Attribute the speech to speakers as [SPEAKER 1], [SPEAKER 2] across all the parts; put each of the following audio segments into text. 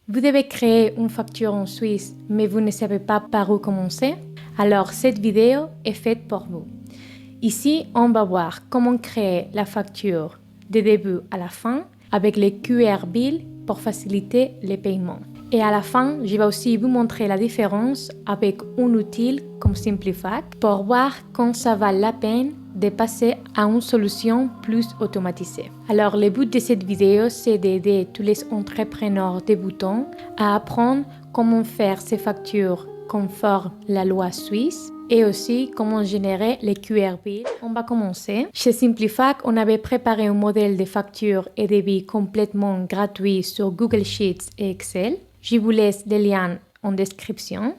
[SPEAKER 1] Vous devez créer une facture en Suisse, mais vous ne savez pas par où commencer? Alors, cette vidéo est faite pour vous. Ici, on va voir comment créer la facture du début à la fin avec les QR Bill pour faciliter les paiements. Et à la fin, je vais aussi vous montrer la différence avec un outil comme Simplifac pour voir quand ça vaut la peine de passer à une solution plus automatisée. Alors, le but de cette vidéo, c'est d'aider tous les entrepreneurs débutants à apprendre comment faire ces factures conforme la loi suisse et aussi comment générer les QR Bills. On va commencer. Chez Simplifac, on avait préparé un modèle de facture et devis complètement gratuit sur Google Sheets et Excel. Je vous laisse les liens en description.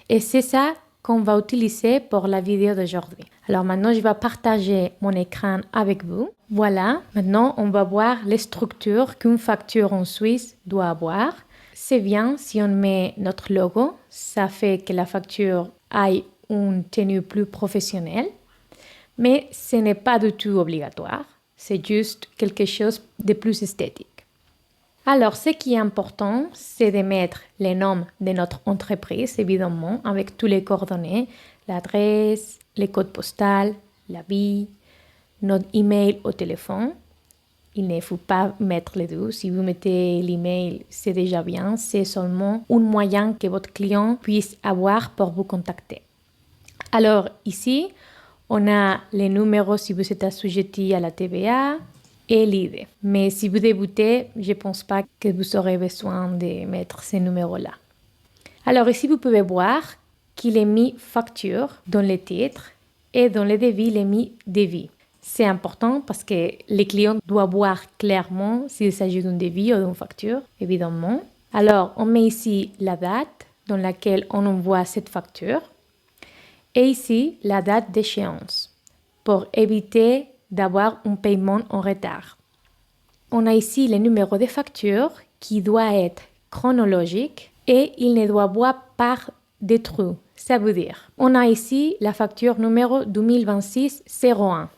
[SPEAKER 1] Et c'est ça qu'on va utiliser pour la vidéo d'aujourd'hui. Alors maintenant, je vais partager mon écran avec vous. Voilà, maintenant on va voir les structures qu'une facture en Suisse doit avoir. C'est bien si on met notre logo, ça fait que la facture ait une tenue plus professionnelle, mais ce n'est pas du tout obligatoire, c'est juste quelque chose de plus esthétique. Alors, ce qui est important, c'est de mettre les noms de notre entreprise, évidemment, avec tous les coordonnées, l'adresse, les codes postaux, la ville, notre email au téléphone. Il ne faut pas mettre les deux. Si vous mettez l'email, c'est déjà bien. C'est seulement un moyen que votre client puisse avoir pour vous contacter. Alors, ici, on a les numéros si vous êtes assujetti à la TVA et l'ID. Mais si vous débutez, je ne pense pas que vous aurez besoin de mettre ces numéros-là. Alors ici, vous pouvez voir qu'il est mis facture dans le titre et dans le devis, il est mis devis. C'est important parce que les clients doivent voir clairement s'il s'agit d'un devis ou d'une facture, évidemment. Alors, on met ici la date dans laquelle on envoie cette facture et ici la date d'échéance pour éviter d'avoir un paiement en retard. On a ici le numéro de facture qui doit être chronologique et il ne doit avoir pas de trous. Ça veut dire, on a ici la facture numéro 2026-01.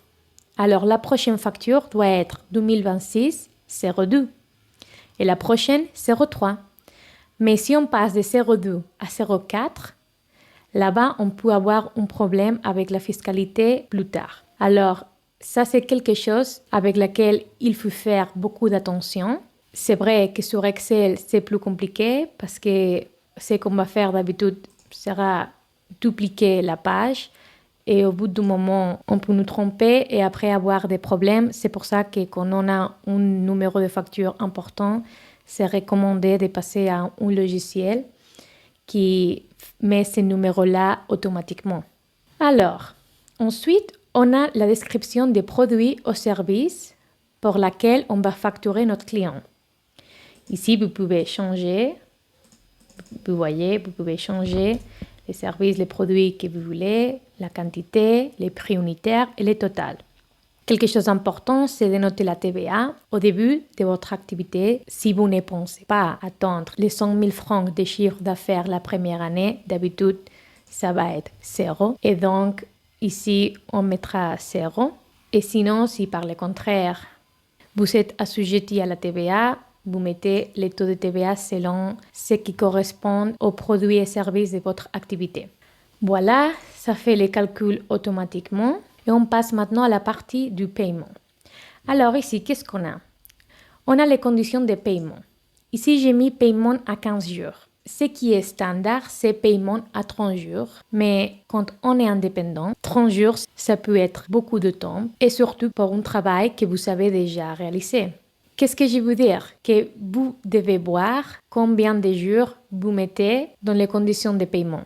[SPEAKER 1] Alors, la prochaine facture doit être 2026-02 et la prochaine 03. Mais si on passe de 02 à 04, là-bas, on peut avoir un problème avec la fiscalité plus tard. Alors, ça, c'est quelque chose avec lequel il faut faire beaucoup d'attention. C'est vrai que sur Excel, c'est plus compliqué parce que ce qu'on va faire d'habitude sera dupliquer la page. Et au bout d'un moment, on peut nous tromper et après avoir des problèmes. C'est pour ça que quand on a un numéro de facture important, c'est recommandé de passer à un logiciel qui met ces numéros-là automatiquement. Alors, ensuite, on a la description des produits ou services pour laquelle on va facturer notre client. Ici, vous pouvez changer. Vous voyez, vous pouvez changer les services, les produits que vous voulez, la quantité, les prix unitaires et les totals. Quelque chose d'important, c'est de noter la TVA au début de votre activité. Si vous ne pensez pas attendre les 100 000 francs de chiffre d'affaires la première année, d'habitude, ça va être 0. Et donc, ici, on mettra 0. Et sinon, si par le contraire, vous êtes assujetti à la TVA, vous mettez les taux de TVA selon ce qui correspond aux produits et services de votre activité. Voilà, ça fait les calculs automatiquement et on passe maintenant à la partie du paiement. Alors ici, qu'est-ce qu'on a? On a les conditions de paiement. Ici, j'ai mis paiement à 15 jours. Ce qui est standard, c'est paiement à 30 jours. Mais quand on est indépendant, 30 jours, ça peut être beaucoup de temps et surtout pour un travail que vous avez déjà réalisé. Qu'est-ce que je veux dire? Que vous devez voir combien de jours vous mettez dans les conditions de paiement.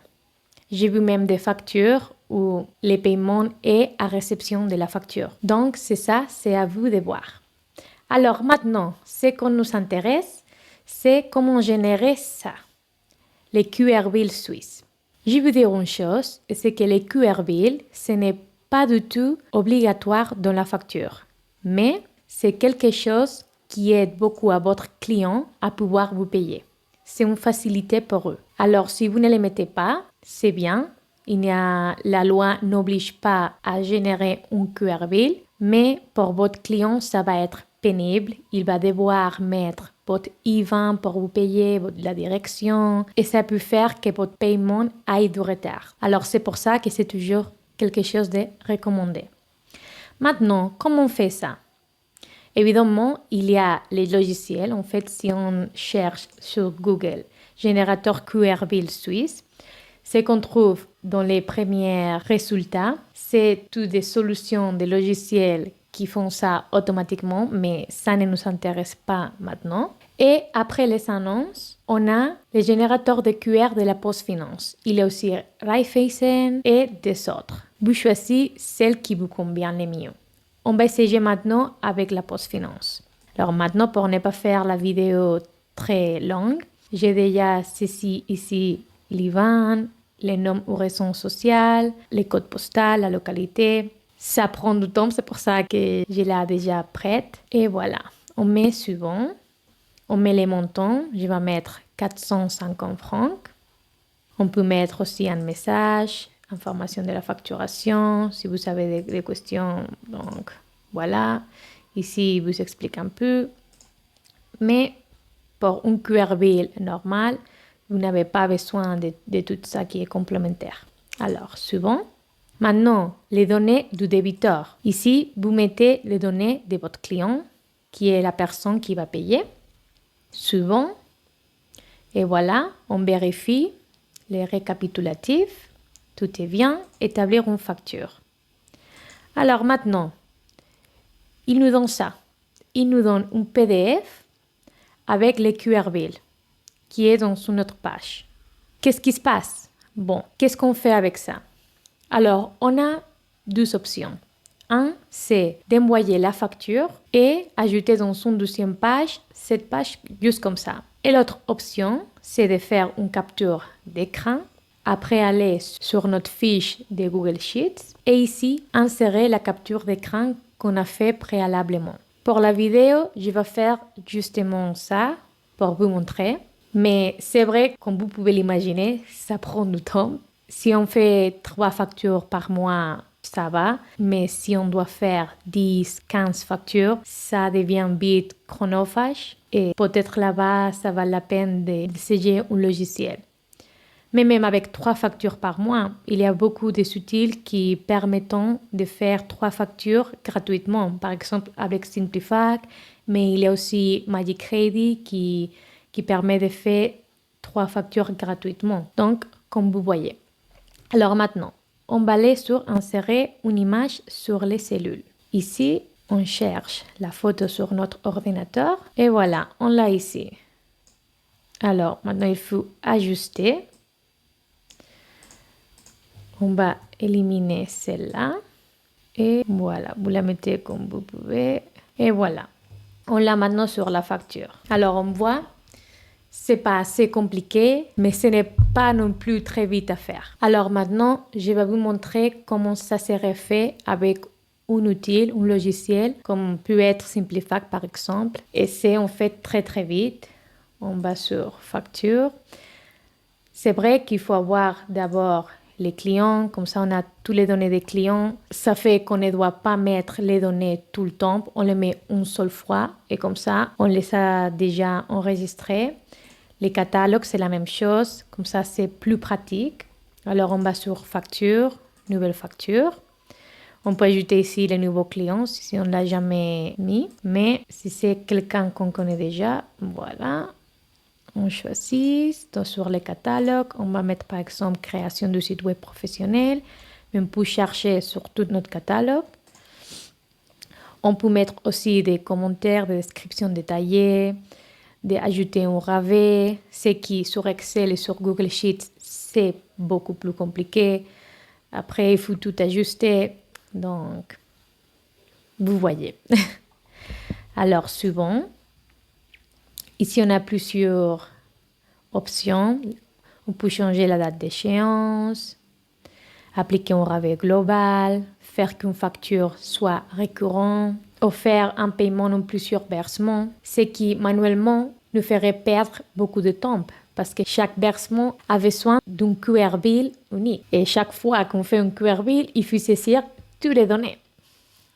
[SPEAKER 1] J'ai vu même des factures où le paiement est à réception de la facture. Donc, c'est ça, c'est à vous de voir. Alors maintenant, ce qui nous intéresse, c'est comment générer ça, les QR Bills suisses. Je veux dire une chose, c'est que les QR Bills, ce n'est pas du tout obligatoire dans la facture, mais c'est quelque chose qui aide beaucoup à votre client à pouvoir vous payer. C'est une facilité pour eux. Alors, si vous ne les mettez pas, c'est bien. La loi n'oblige pas à générer un QR Bill, mais pour votre client, ça va être pénible. Il va devoir mettre votre IBAN pour vous payer, la direction, et ça peut faire que votre paiement aille du retard. Alors, c'est pour ça que c'est toujours quelque chose de recommandé. Maintenant, comment on fait ça? Évidemment, il y a les logiciels. En fait, si on cherche sur Google générateur QR Bill suisse, ce qu'on trouve dans les premiers résultats, c'est toutes des solutions, des logiciels qui font ça automatiquement, mais ça ne nous intéresse pas maintenant. Et après les annonces, on a les générateurs de QR de la PostFinance. Il y a aussi Raiffeisen et des autres. Vous choisissez celle qui vous convient le mieux. On va essayer maintenant avec la PostFinance. Alors maintenant, pour ne pas faire la vidéo très longue, j'ai déjà saisi ici l'IBAN, les noms ou raisons sociales, les codes postaux, la localité. Ça prend du temps, c'est pour ça que je l'ai déjà prête. Et voilà, on met suivant. On met les montants. Je vais mettre 450 francs. On peut mettre aussi un message, information de la facturation, si vous avez des questions. Donc, voilà. Ici, il vous explique un peu. Mais pour un QR Bill normal, vous n'avez pas besoin de tout ça qui est complémentaire. Alors, suivant. Maintenant, les données du débiteur. Ici, vous mettez les données de votre client, qui est la personne qui va payer. Suivant. Et voilà, on vérifie les récapitulatifs. Tout est bien. Établir une facture. Alors maintenant, il nous donne ça. Il nous donne un PDF avec les QR Bill qui est dans une autre page. Qu'est-ce qui se passe? Bon, qu'est-ce qu'on fait avec ça? Alors, on a deux options. Un, c'est d'envoyer la facture et ajouter dans une deuxième page, cette page juste comme ça. Et l'autre option, c'est de faire une capture d'écran, après aller sur notre fiche de Google Sheets et ici, insérer la capture d'écran qu'on a fait préalablement. Pour la vidéo, je vais faire justement ça pour vous montrer. Mais c'est vrai, comme vous pouvez l'imaginer, ça prend du temps. Si on fait 3 factures par mois, ça va. Mais si on doit faire 10, 15 factures, ça devient vite chronophage. Et peut-être là-bas, ça vaut la peine d'essayer un logiciel. Mais même avec 3 factures par mois, il y a beaucoup d'outils qui permettent de faire 3 factures gratuitement. Par exemple, avec Simplifac, mais il y a aussi Magic Ready qui permet de faire 3 factures gratuitement. Donc, comme vous voyez. Alors maintenant, on va aller sur insérer une image sur les cellules. Ici, on cherche la photo sur notre ordinateur et voilà, on l'a ici. Alors, maintenant, il faut ajuster. On va éliminer celle-là. Et voilà, vous la mettez comme vous pouvez. Et voilà, on l'a maintenant sur la facture. Alors, on voit, c'est pas assez compliqué, mais ce n'est pas non plus très vite à faire. Alors maintenant, je vais vous montrer comment ça serait fait avec un outil, un logiciel, comme peut être Simplifac par exemple. Et c'est en fait très très vite. On va sur facture. C'est vrai qu'il faut avoir d'abord les clients, comme ça on a toutes les données des clients. Ça fait qu'on ne doit pas mettre les données tout le temps, on les met une seule fois et comme ça on les a déjà enregistrées. Les catalogues c'est la même chose, comme ça c'est plus pratique. Alors on va sur facture, nouvelle facture. On peut ajouter ici les nouveaux clients si on ne l'a jamais mis, mais si c'est quelqu'un qu'on connaît déjà, voilà. On choisit, sur les catalogues, on va mettre par exemple création de site web professionnel, mais on peut chercher sur tout notre catalogue. On peut mettre aussi des commentaires, des descriptions détaillées, d'ajouter un ravet, ce qui sur Excel et sur Google Sheets, c'est beaucoup plus compliqué. Après, il faut tout ajuster, donc vous voyez. Alors, suivant. Ici, on a plusieurs options. On peut changer la date d'échéance, appliquer un rabais global, faire qu'une facture soit récurrente, ou faire un paiement en plusieurs versements, ce qui manuellement nous ferait perdre beaucoup de temps parce que chaque versement a besoin d'un QR Bill unique. Et chaque fois qu'on fait un QR Bill, il faut saisir toutes les données.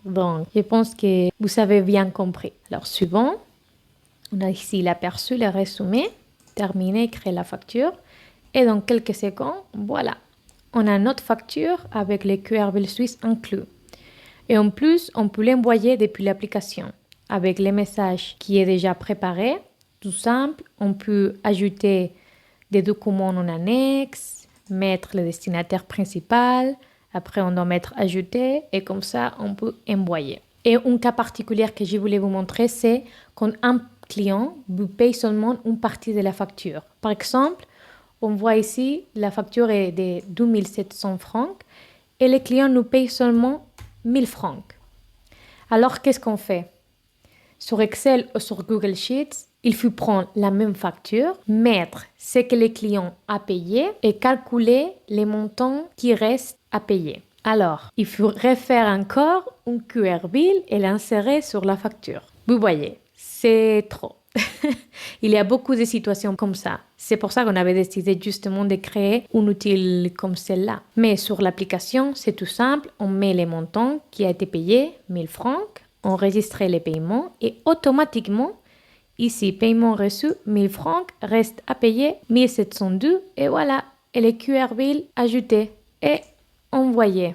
[SPEAKER 1] Donc, je pense que vous avez bien compris. Alors, suivant, on a ici l'aperçu, le résumé, terminé, créer la facture. Et dans quelques secondes, voilà, on a notre facture avec les QR Bills suisses inclus. Et en plus, on peut l'envoyer depuis l'application avec les messages qui est déjà préparé. Tout simple, on peut ajouter des documents en annexe, mettre le destinataire principal, après on doit mettre ajouter et comme ça on peut envoyer. Et un cas particulier que je voulais vous montrer, c'est quand un client vous paye seulement une partie de la facture. Par exemple, on voit ici la facture est de 2700 francs et le client nous paye seulement 1000 francs. Alors qu'est-ce qu'on fait? Sur Excel ou sur Google Sheets, il faut prendre la même facture, mettre ce que le client a payé et calculer les montants qui restent à payer. Alors, il faut refaire encore un QR bill et l'insérer sur la facture. Vous voyez, c'est trop. Il y a beaucoup de situations comme ça. C'est pour ça qu'on avait décidé justement de créer un outil comme celle-là. Mais sur l'application, c'est tout simple. On met les montants qui a été payé, 1000 francs, on enregistre les paiements et automatiquement, ici, paiement reçu, 1000 francs, reste à payer, 1702 et voilà, et le QR bill ajouté et envoyé.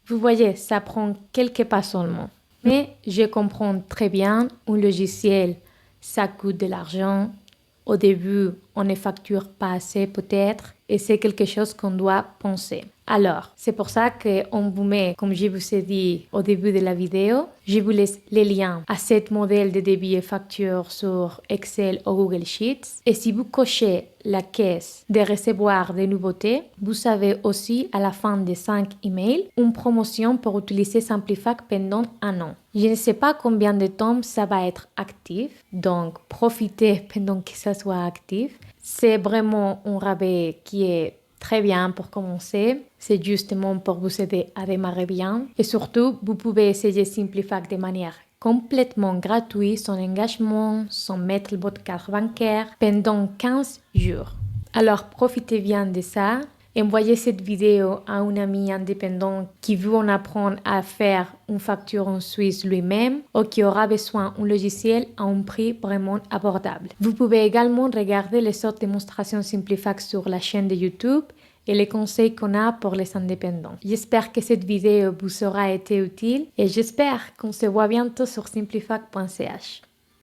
[SPEAKER 1] Vous voyez, ça prend quelques pas seulement. Mais je comprends très bien un logiciel, ça coûte de l'argent. Au début, on ne facture pas assez peut-être et c'est quelque chose qu'on doit penser. Alors, c'est pour ça qu'on vous met, comme je vous ai dit au début de la vidéo, je vous laisse les liens à ce modèle de débit et facture sur Excel ou Google Sheets. Et si vous cochez la caisse de recevoir des nouveautés, vous avez aussi à la fin des 5 emails une promotion pour utiliser Simplifact pendant un an. Je ne sais pas combien de temps ça va être actif, donc profitez pendant que ça soit actif. C'est vraiment un rabais qui est très bien pour commencer. C'est justement pour vous aider à démarrer bien. Et surtout, vous pouvez essayer Simplifact de manière complètement gratuite, sans engagement, sans mettre votre carte bancaire, pendant 15 jours. Alors, profitez bien de ça. Envoyez cette vidéo à un ami indépendant qui veut en apprendre à faire une facture en Suisse lui-même ou qui aura besoin d'un logiciel à un prix vraiment abordable. Vous pouvez également regarder les autres démonstrations Simplifact sur la chaîne de YouTube et les conseils qu'on a pour les indépendants. J'espère que cette vidéo vous aura été utile et j'espère qu'on se voit bientôt sur simplifact.ch.